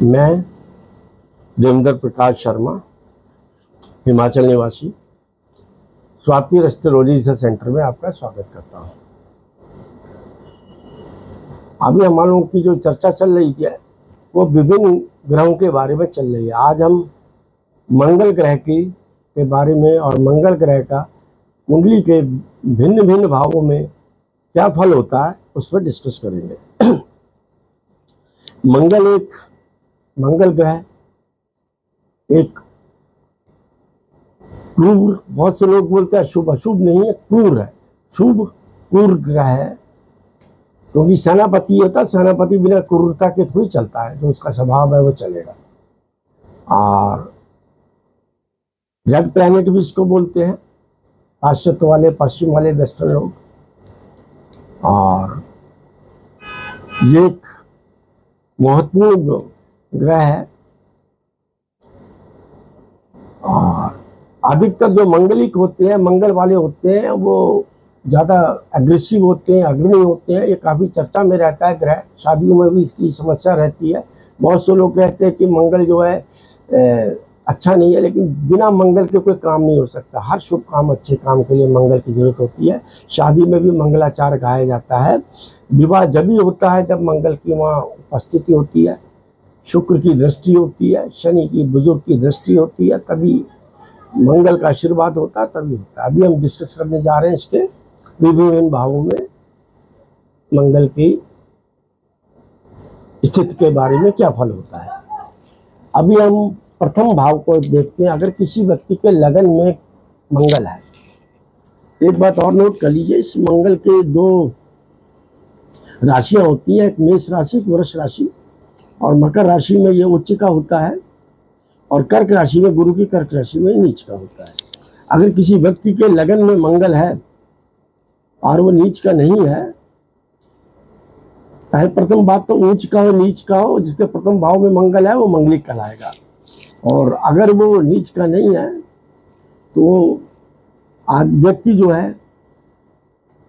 मैं देवेंद्र प्रकाश शर्मा, हिमाचल निवासी, Swati astrology research centre में आपका स्वागत करता हूँ। अभी हम लोगों की जो चर्चा चल रही है वो विभिन्न ग्रहों के बारे में चल रही है। आज हम मंगल ग्रह के बारे में और मंगल ग्रह का कुंडली के भिन्न भिन्न भावों में क्या फल होता है उस पर डिस्कस करेंगे। मंगल ग्रह एक क्रूर, बहुत से लोग बोलते हैं शुभ, अशुभ नहीं है, क्रूर है। शुभ क्रूर ग्रह है क्योंकि सेनापति होता है, सेनापति बिना क्रूरता के थोड़ी चलता है, जो उसका स्वभाव है वो चलेगा। और रेड प्लैनेट भी इसको बोलते हैं पाश्चात्य वाले, पश्चिम वाले, वेस्टर्न लोग। और ये एक महत्वपूर्ण ग्रह है और अधिकतर जो मंगलिक होते हैं, मंगल वाले होते हैं, वो ज़्यादा एग्रेसिव होते हैं, अग्रणी होते हैं। ये काफ़ी चर्चा में रहता है ग्रह, शादियों में भी इसकी समस्या रहती है। बहुत से लोग कहते हैं कि मंगल जो है अच्छा नहीं है, लेकिन बिना मंगल के कोई काम नहीं हो सकता। हर शुभ काम, अच्छे काम के लिए मंगल की जरूरत होती है। शादी में भी मंगलाचार गाया जाता है। विवाह जब भी होता है जब मंगल की वहाँ उपस्थिति होती है, शुक्र की दृष्टि होती है, शनि की, बुजुर्ग की दृष्टि होती है, तभी मंगल का आशीर्वाद होता है, तभी होता है। अभी हम डिस्कस करने जा रहे हैं इसके विभिन्न भावों में मंगल की स्थिति के बारे में क्या फल होता है। अभी हम प्रथम भाव को देखते हैं। अगर किसी व्यक्ति के लगन में मंगल है, एक बात और नोट कर लीजिए, इस मंगल के दो राशियां होती हैं, एक मेष राशि, एक वृष राशि, और मकर राशि में ये उच्च का होता है, और कर्क राशि में, गुरु की कर्क राशि में नीच का होता है। अगर किसी व्यक्ति के लगन में मंगल है और वो नीच का नहीं है, पहले प्रथम बात तो ऊंच का हो नीच का हो, जिसके प्रथम भाव में मंगल है वो मंगलिक कहलाएगा। और अगर वो नीच का नहीं है तो आज व्यक्ति जो है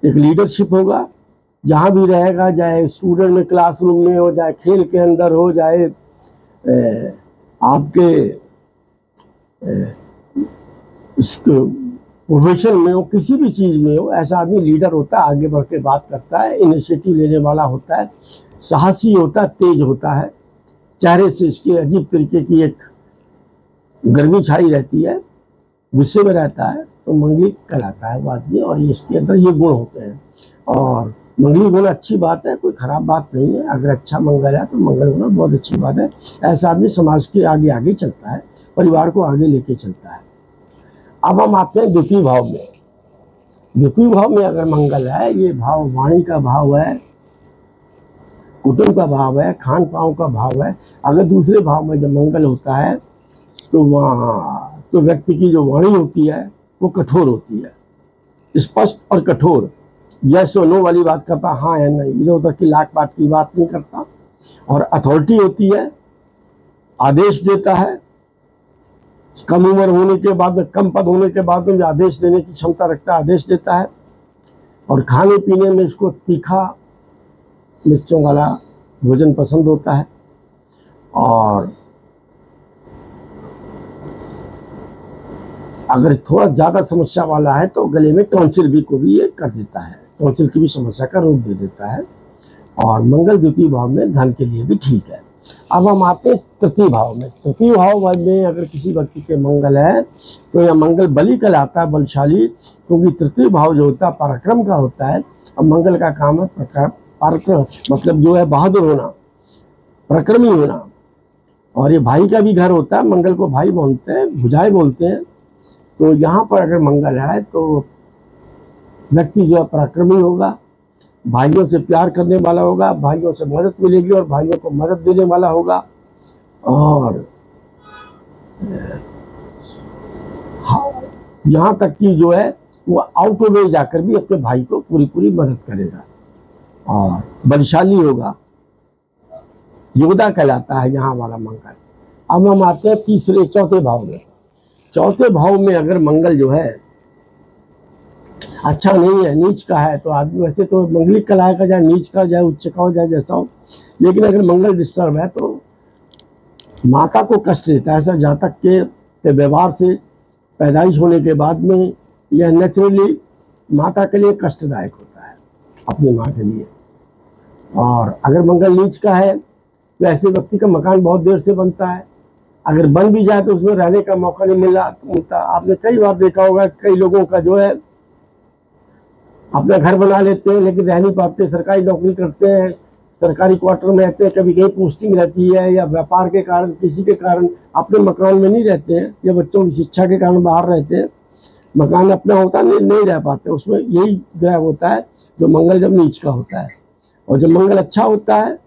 एक लीडरशिप होगा, जहाँ भी रहेगा, चाहे स्टूडेंट में, क्लासरूम में हो, चाहे खेल के अंदर हो, चाहे आपके प्रोफेशन में हो, किसी भी चीज़ में हो, ऐसा आदमी लीडर होता है, आगे बढ़ के बात करता है, इनिशिएटिव लेने वाला होता है, साहसी होता है, तेज होता है, चेहरे से इसके अजीब तरीके की एक गर्मी छाई रहती है, गुस्से में रहता है, तो मंगलिक कहलाता है वो आदमी। और इसके अंदर ये गुण होते हैं। और मंगली होना अच्छी बात है, कोई खराब बात नहीं है। अगर अच्छा मंगल है तो मंगल होना बहुत अच्छी बात है। ऐसा आदमी समाज के आगे आगे चलता है, परिवार को आगे लेके चलता है। अब हम आते हैं द्वितीय भाव में। द्वितीय भाव में अगर मंगल है, ये भाव वाणी का भाव है, कुटुंब का भाव है, खान पान का भाव है। अगर दूसरे भाव में जब मंगल होता है तो वहाँ तो व्यक्ति की जो वाणी होती है वो कठोर होती है, स्पष्ट और कठोर, जैसे नो वाली बात करता, हाँ या नहीं, इधर उधर की लाट पाट की बात नहीं करता। और अथॉरिटी होती है, आदेश देता है, कम उम्र होने के बाद में, कम पद होने के बाद में आदेश देने की क्षमता रखता है, आदेश देता है। और खाने पीने में इसको तीखा मिर्चों वाला भोजन पसंद होता है। और अगर थोड़ा ज़्यादा समस्या वाला है तो गले में टॉन्सिल भी को भी ये कर देता है, टॉन्सिल की भी समस्या का रूप दे देता है। और मंगल द्वितीय भाव में धन के लिए भी ठीक है। अब हम आते हैं तृतीय भाव में। तृतीय भाव में अगर किसी व्यक्ति के मंगल है तो यह मंगल बली कहलाता है, बलशाली, क्योंकि तृतीय भाव जो होता है पराक्रम का होता है। अब मंगल का काम है पराक्रम, मतलब जो है बहादुर होना, पराक्रमी होना। और ये भाई का भी घर होता है, मंगल को भाई बोलते हैं, भुजाएं बोलते हैं। तो यहाँ पर अगर मंगल है तो व्यक्ति जो है पराक्रमी होगा, भाइयों से प्यार करने वाला होगा, भाइयों से मदद मिलेगी और भाइयों को मदद देने वाला होगा। और यहाँ तक कि जो है वो आउट ऑफ वे जाकर भी अपने भाई को पूरी मदद करेगा और बलशाली होगा, योद्धा कहलाता है यहाँ वाला मंगल। अब हम आते हैं चौथे भाव में। चौथे भाव में अगर मंगल जो है अच्छा नहीं है, नीच का है, तो आदमी वैसे तो मंगलिक कहलाएगा, चाहे नीच का, चाहे उच्च का हो, चाहे जैसा हो। लेकिन अगर मंगल डिस्टर्ब है तो माता को कष्ट देता है। ऐसा जातक के व्यवहार से पैदाइश होने के बाद में यह नेचुरली माता के लिए कष्टदायक होता है, अपनी माँ के लिए। और अगर मंगल नीच का है तो ऐसे व्यक्ति का मकान बहुत देर से बनता है, अगर बन भी जाए तो उसमें रहने का मौका नहीं मिलता। आपने कई बार देखा होगा, कई लोगों का जो है अपना घर बना लेते हैं लेकिन रह नहीं पाते, सरकारी नौकरी करते हैं, सरकारी क्वार्टर में रहते हैं, कभी कहीं पोस्टिंग रहती है या व्यापार के कारण किसी के कारण अपने मकान में नहीं रहते हैं, या बच्चों की शिक्षा के कारण बाहर रहते हैं, मकान अपना होता नहीं रह पाते। उसमें यही ग्रह होता है जो मंगल जब नीच का होता है। और जब मंगल अच्छा होता है,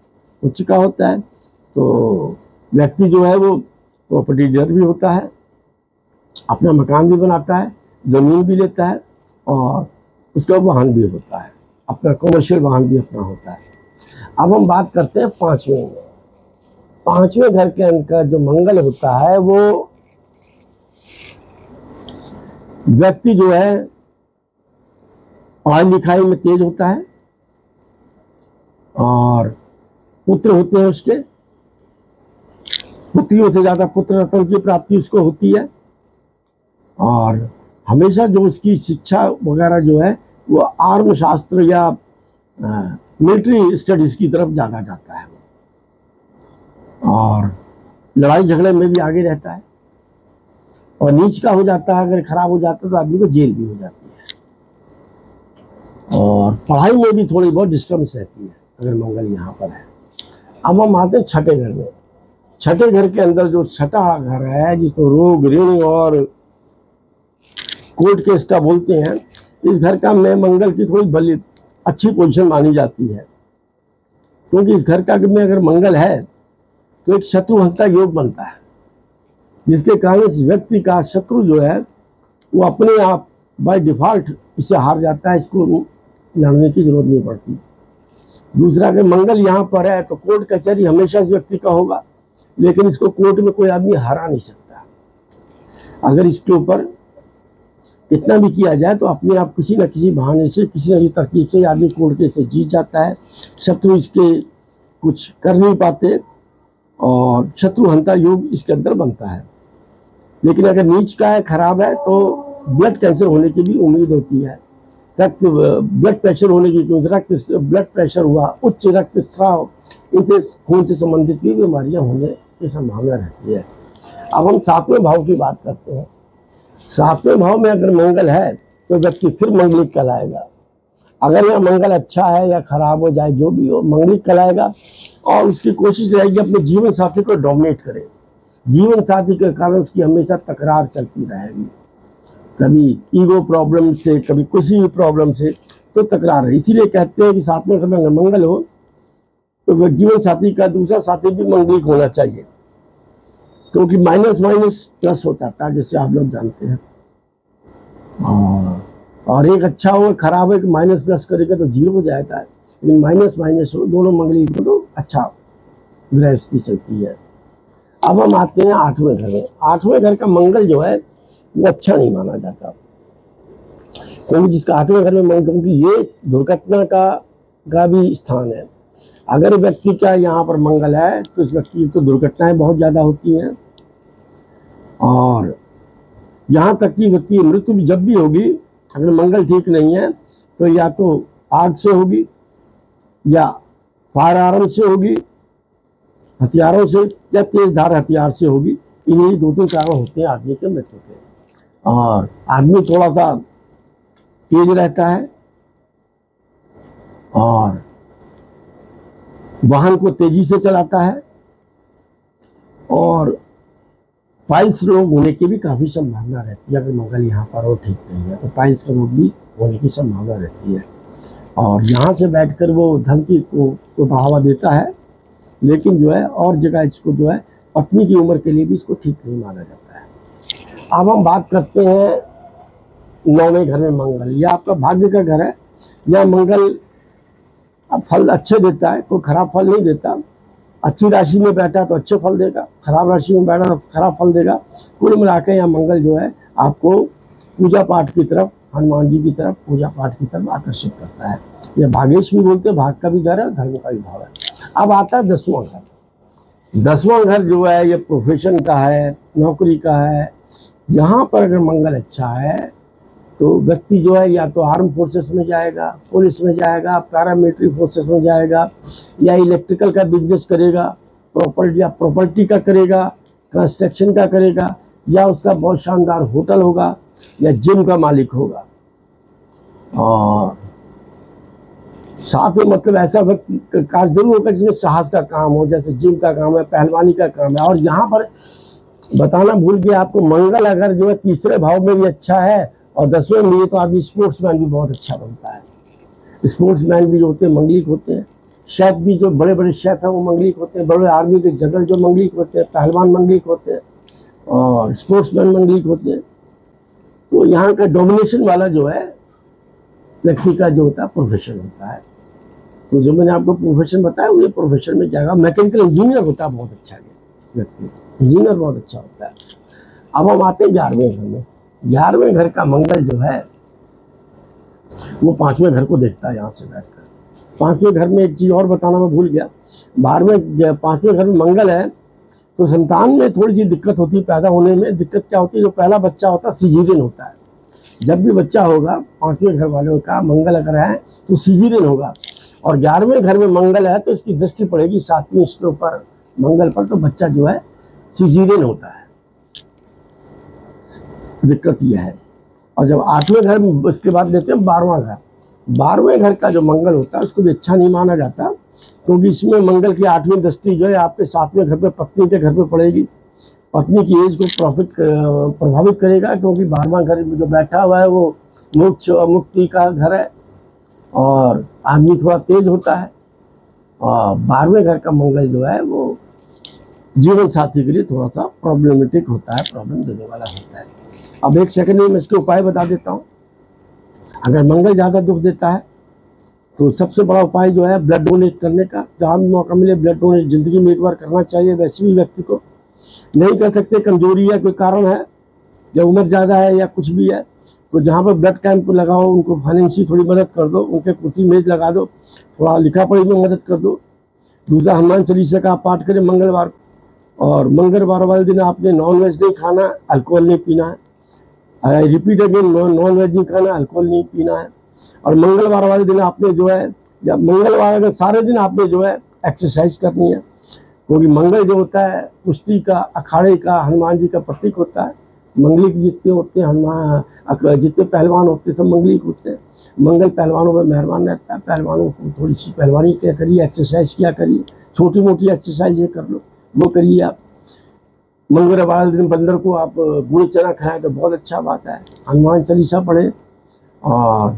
उच्च का होता है, तो व्यक्ति जो है वो प्रॉपर्टी डीलर भी होता है, अपना मकान भी बनाता है, ज़मीन भी लेता है, और उसका वाहन भी होता है, अपना कमर्शियल वाहन भी अपना होता है। अब हम बात करते हैं पांचवें में। पांचवें घर के अंदर जो मंगल होता है वो व्यक्ति जो है पढ़ाई लिखाई में तेज होता है, और पुत्र होते हैं उसके, पुत्रियों से ज्यादा पुत्र रत्न की प्राप्ति उसको होती है। और हमेशा जो उसकी शिक्षा वगैरह जो है वो आर्म शास्त्र या मिलिट्री स्टडीज की तरफ ज़्यादा जाता है, और लड़ाई झगड़े में भी आगे रहता है। और नीच का हो जाता है, अगर खराब हो जाता है तो आदमी को जेल भी हो जाती है, और पढ़ाई में भी थोड़ी बहुत डिस्टर्बेंस रहती है अगर मंगल यहाँ पर है। अब हम आते हैं छठे घर में। छठे घर के अंदर जो छठा घर है जिसको रोग ऋण और कोर्ट केस का बोलते हैं, इस घर का में मंगल की थोड़ी भली अच्छी पोजीशन मानी जाती है, क्योंकि इस घर का में अगर मंगल है तो एक शत्रुहंता योग बनता है, जिसके कारण इस व्यक्ति का शत्रु जो है वो अपने आप बाय डिफॉल्ट इससे हार जाता है, इसको लड़ने की जरूरत नहीं पड़ती। दूसरा, अगर मंगल यहाँ पर है तो कोर्ट कचहरी हमेशा इस व्यक्ति का होगा, लेकिन इसको कोर्ट में कोई आदमी हरा नहीं सकता। अगर इसके ऊपर कितना भी किया जाए तो अपने आप किसी न किसी बहाने से, किसी न किसी तरकीब से आदमी कोर्ट के से जीत जाता है, शत्रु इसके कुछ कर नहीं पाते, और शत्रुहंता योग इसके अंदर बनता है। लेकिन अगर नीच का है, खराब है, तो ब्लड कैंसर होने की भी उम्मीद होती है, रक्त ब्लड प्रेशर होने की, ब्लड प्रेशर हुआ, उच्च रक्तस्राव, इनसे खून से संबंधित भी बीमारियां होने की संभावना रहती है। अब हम सातवें भाव की बात करते हैं। सातवें भाव में अगर मंगल है तो व्यक्ति फिर मंगलिक कहलाएगा। अगर यह मंगल अच्छा है या खराब हो जाए, जो भी हो, मंगलिक कहलाएगा, और उसकी कोशिश रहेगी अपने जीवन साथी को डोमिनेट करे। जीवन साथी के कारण उसकी हमेशा तकरार चलती रहेगी, कभी ईगो प्रॉब्लम से, कभी किसी भी प्रॉब्लम से, तो तकरार है। इसीलिए कहते हैं कि सातवें घर में अगर मंगल हो तो जीवन साथी का दूसरा साथी भी मंगलिक होना चाहिए, क्योंकि माइनस माइनस प्लस हो जाता है, जैसे आप लोग जानते हैं। और एक अच्छा हो, खराब है कि माइनस प्लस करेगा तो जीरो हो जाता है, लेकिन माइनस माइनस हो, दोनों मंगलिक हो तो अच्छा ग्रह स्थिति चलती है। अब हम आते हैं आठवें घर में। आठवें घर का मंगल जो है वो अच्छा नहीं माना जाता, क्योंकि जिसका आठवें घर में मंगल, क्योंकि ये दुर्घटना का भी स्थान है। अगर व्यक्ति का यहाँ पर मंगल है तो इस व्यक्ति की तो दुर्घटनाएं बहुत ज़्यादा होती हैं, और यहाँ तक कि व्यक्ति की मृत्यु भी जब भी होगी, अगर मंगल ठीक नहीं है तो या तो आग से होगी, या फायर आर्म से होगी, हथियारों से, या तेज धार हथियार से होगी। इन्हीं दो तीन कारण होते हैं आदमी के मृत्यु के। और आदमी थोड़ा सा तेज रहता है, और वाहन को तेजी से चलाता है, और पाइल्स रोग होने की भी काफ़ी संभावना रहती है। अगर मंगल यहाँ पर हो ठीक नहीं है तो पाइल्स का रोग भी होने की संभावना रहती है। और यहाँ से बैठकर वो धन की को बढ़ावा देता है, लेकिन जो है और जगह इसको जो है पत्नी की उम्र के लिए भी इसको ठीक नहीं माना जाता है। अब हम बात करते हैं नौवें घर में मंगल। यह आपका भाग्य का घर है। यह मंगल अब फल अच्छे देता है, कोई खराब फल नहीं देता। अच्छी राशि में बैठा तो अच्छे फल देगा, खराब राशि में बैठा तो खराब फल देगा। कुल मिलाकर यह मंगल जो है आपको पूजा पाठ की तरफ, हनुमान जी की तरफ, पूजा पाठ की तरफ आकर्षित करता है। यह भागेश भी बोलते हैं, भाग का भी घर है, धर्म का भी भाव है। अब आता है 10वां घर। 10वां घर जो है ये प्रोफेशन का है, नौकरी का है। यहाँ पर अगर मंगल अच्छा है तो व्यक्ति जो है या तो आर्म फोर्सेस में जाएगा, पुलिस में जाएगा, पैरामिलिट्री फोर्सेस में जाएगा, या इलेक्ट्रिकल का बिजनेस करेगा, प्रॉपर्टी का करेगा, कंस्ट्रक्शन का करेगा, या उसका बहुत शानदार होटल होगा, या जिम का मालिक होगा। और साथ में मतलब ऐसा व्यक्ति कार्य जरूर होगा जिसमें साहस का काम हो, जैसे जिम का काम है, पहलवानी का काम है। और यहाँ पर बताना भूल गया आपको, मंगल अगर जो है तीसरे भाव में भी अच्छा है और 10वें में, तो आदमी स्पोर्ट्समैन भी बहुत अच्छा बनता है। स्पोर्ट्समैन भी जो होते हैं मंगलिक होते हैं। शेफ भी, जो बड़े बड़े शेफ हैं वो मंगलिक होते हैं। बड़े आर्मी के जनरल जो मंगलिक होते हैं, पहलवान मंगलिक होते हैं, और स्पोर्ट्समैन मंगलिक होते हैं। तो यहाँ का डोमिनेशन वाला जो है व्यक्ति का जो होता है प्रोफेशन होता है। तो जो मैंने आपको प्रोफेशन बताया वो प्रोफेशन में जाएगा। मैकेनिकल इंजीनियर होता है बहुत अच्छा व्यक्ति, इंजीनियर बहुत अच्छा होता है। अब हम आते हैं 11वें घर में। 11वें घर का मंगल जो है वो 5वें घर को देखता है यहाँ से बैठकर। 5वें घर में एक चीज़ और बताना मैं भूल गया, 5वें घर में मंगल है तो संतान में थोड़ी सी दिक्कत होती है, पैदा होने में दिक्कत क्या होती है। जो पहला बच्चा होता है सिजेरियन होता है। जब भी बच्चा होगा 5वें घर वालों का मंगल अगर है तो सिजेरियन होगा। और 11वें घर में मंगल है तो इसकी दृष्टि पड़ेगी 7वीं इसके ऊपर मंगल पर, तो बच्चा जो है सिजेरियन होता है। दिक्कत यह है। और जब 8वें घर में, उसके बाद लेते हैं 12वां घर। 12वें घर का जो मंगल होता है उसको भी अच्छा नहीं माना जाता, क्योंकि इसमें मंगल की 8वीं दृष्टि जो है आपके 7वें घर पे पत्नी के घर पे पड़ेगी। पत्नी की एज को प्रभावित करेगा, क्योंकि 12वां घर में जो बैठा हुआ है वो मुक्ति का घर है और आदमी थोड़ा तेज होता है। और 12वें घर का मंगल जो है वो जीवन साथी के लिए थोड़ा सा प्रॉब्लमेटिक होता है, प्रॉब्लम देने वाला होता है। अब एक सेकंड में मैं इसके उपाय बता देता हूँ। अगर मंगल ज़्यादा दुख देता है तो सबसे बड़ा उपाय जो है ब्लड डोनेट करने का। जहाँ भी मौका मिले ब्लड डोनेट ज़िंदगी में एक बार करना चाहिए। वैसे भी व्यक्ति को नहीं कर सकते, कमजोरी है, कोई कारण है, या उम्र ज़्यादा है या कुछ भी है, तो जहाँ पर ब्लड कैंप लगाओ, उनको फाइनेंशियली थोड़ी मदद कर दो, उनके कुर्सी मेज लगा दो, थोड़ा लिखा पढ़ी में मदद कर दो। दूसरा, हनुमान चालीसा का पाठ करें मंगलवार को। और मंगलवार वाले दिन आपने नॉन वेज नहीं खाना, अल्कोहल नहीं पीना है। I repeat again, non veg नहीं खाना, अल्कोहल नहीं पीना है। और मंगलवार वाले दिन आपने जो है, या मंगलवार अगर सारे दिन आपने जो है एक्सरसाइज करनी है, क्योंकि मंगल जो होता है कुश्ती का, अखाड़े का, हनुमान जी का प्रतीक होता है। मंगलिक जितने होते हैं, हनुमान जितने पहलवान होते हैं सब मंगलिक होते हैं। मंगल पहलवानों पर मेहरबान रहता है। पहलवानों को थोड़ी सी पहलवानी क्या करिए, एक्सरसाइज क्या करिए, छोटी मोटी एक्सरसाइज कर लो, वो करिए आप। मंगलवार वाले दिन बंदर को आप गुड़ चना खाएं तो बहुत अच्छा बात है। हनुमान चालीसा पढ़े। और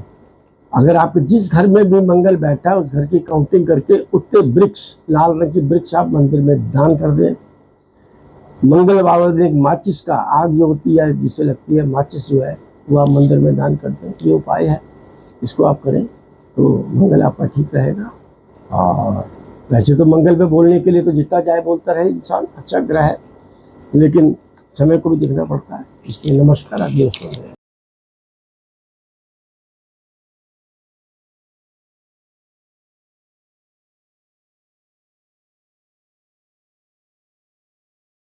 अगर आप जिस घर में भी मंगल बैठा है उस घर की काउंटिंग करके उतने वृक्ष, लाल रंग की वृक्ष आप मंदिर में दान कर दें। मंगलवार वाले दिन एक माचिस का आग जो होती है, जिसे लगती है माचिस जो है, वो आप मंदिर में दान कर दें। ये उपाय है, इसको आप करें तो मंगल आपका ठीक रहेगा। और वैसे तो मंगल पे बोलने के लिए तो जितना चाहे बोलता रहे इंसान, अच्छा ग्रह है, लेकिन समय को भी देखना पड़ता है। इसलिए नमस्कार, आगे उसको